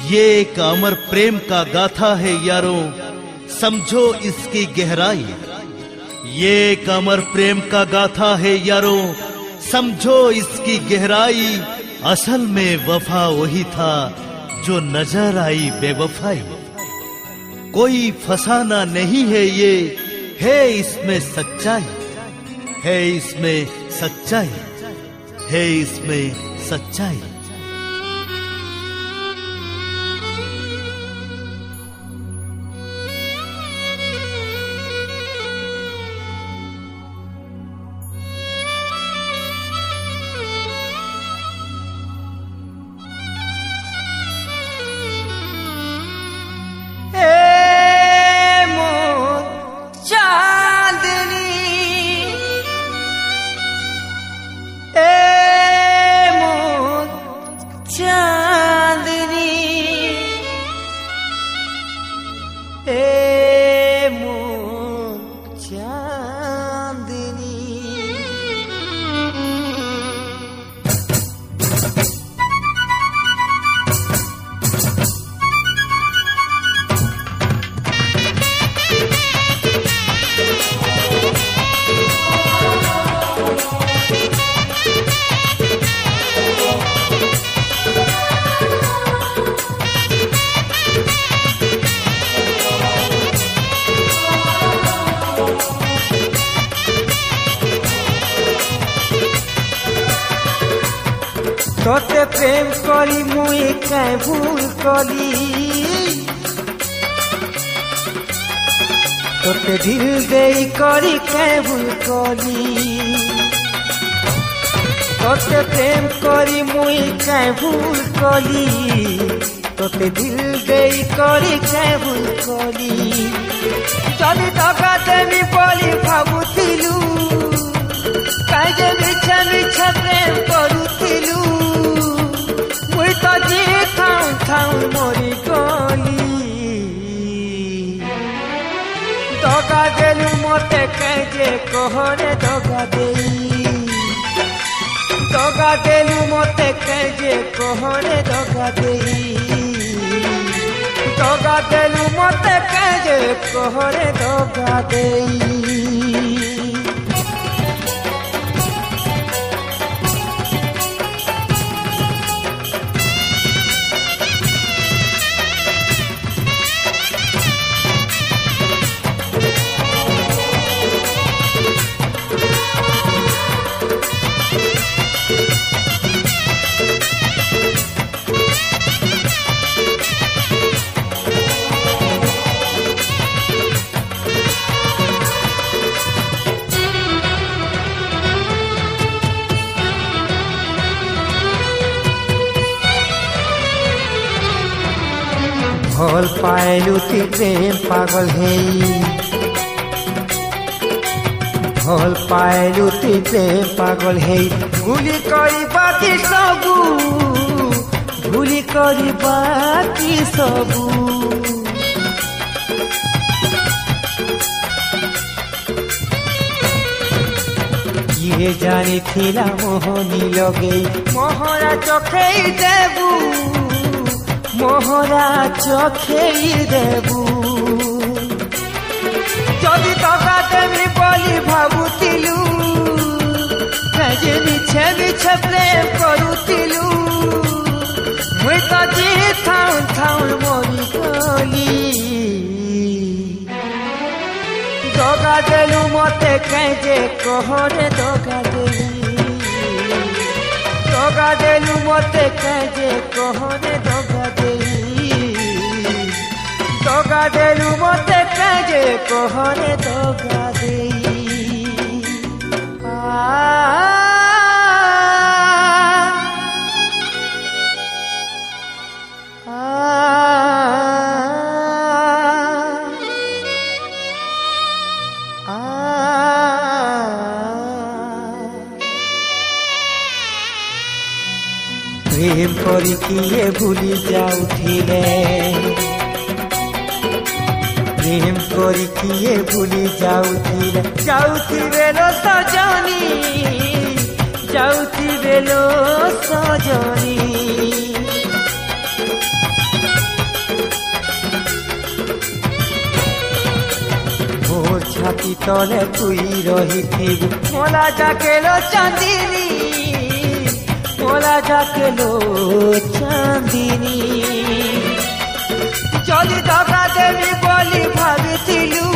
ये एक अमर प्रेम का गाथा है यारों, समझो इसकी गहराई। ये एक अमर प्रेम का गाथा है यारों, समझो इसकी गहराई। असल में वफा वही था जो नजर आई बेवफाई। कोई फसाना नहीं है ये, है इसमें सच्चाई, है इसमें सच्चाई, है इसमें सच्चाई। तोते प्रेम करी मुई काय भूल करी, तोते दिल देई करी काय भूल करी। तोते प्रेम करी मुई काय भूल करी, तोते दिल देई करी काय भूल करी। जदि धोखा देवी बोली भाबुथिलु, काय जे मिछा मिछा प्रेम करुथिलु। मुई तो जी थाऊ थाऊ मोरी गली, धोखा देलु मते काय जे कहरे धोखा देई। धोखा देलु मते काय जे कहरे धोखा देई। धोखा देलु मते काय जे कहरे धोखा देई। भल पाइलु ती प्रेम पागल है, भल पाइलु ती प्रेम पागल है। भूली करी बाकी सबू, भूली करी बाकी सबू। ये जानी थिला मोहनी लगे, मोहरा चोखे देबू, मोहरा चोखेई देबू। जदि धोखा देवी बोली भाबुथिलु, जे मिछे मिछे प्रेम करुथिलु। मुई तो जी थाऊ थाऊ मोरी गली, धोखा देलु मते काय जे कहरे धोखा देई। धोखा देलु मते काय जे कहरे धोखा देई। धोखा देलु मते काय जे कहरे धोखा देई। प्रेम करी किए भूली जाउथिले, प्रेम करी किए भूली जाउथिले। जाउथिबे लो सजनी, जाउथिबे लो सजनी। मोर छाती तले तुई रहिथिबु मोला जाकेलो चांदिनी मोला जाकेलो चांदिनी जदि दगा देवी बोली भाबिथिलु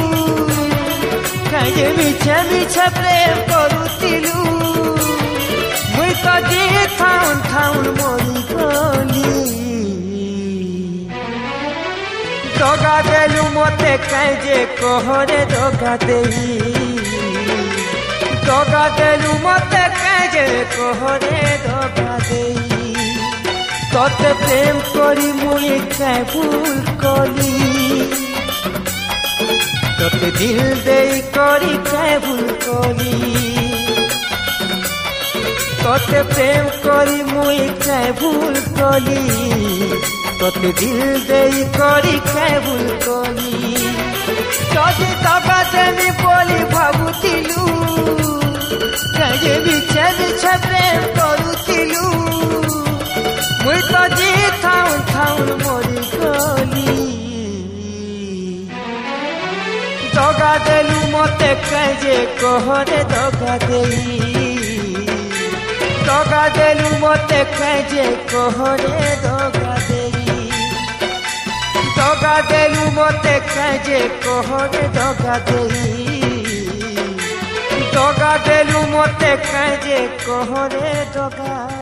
काहे मिछे मिछे प्रेम करुथिलु मुई तो जी थाउन थाउन मोरी गली दगा देलु मते काहे कहरे दगा देई दगा देलु मते काहे कहरे दगा देई तोते प्रेम करी मुई काहे भूल कली तोते दिल देई करी काहे भूल कली तोते प्रेम करी मुई काहे भूल कली तोते दिल देई करी काहे भूल कली जदि दगा देवी बोली भाबुथिलु काहे मिछे मिछे प्रेम करुथिलु मुई तो जी थाउन थाउन मोरी गली दगा देलु मते काहे कहरे दगा देई दगा देलु मते काहे कहरे दगा देई दगा देलु मते काहे कहरे दगा देई दगा देलु मते काहे कहरे दगा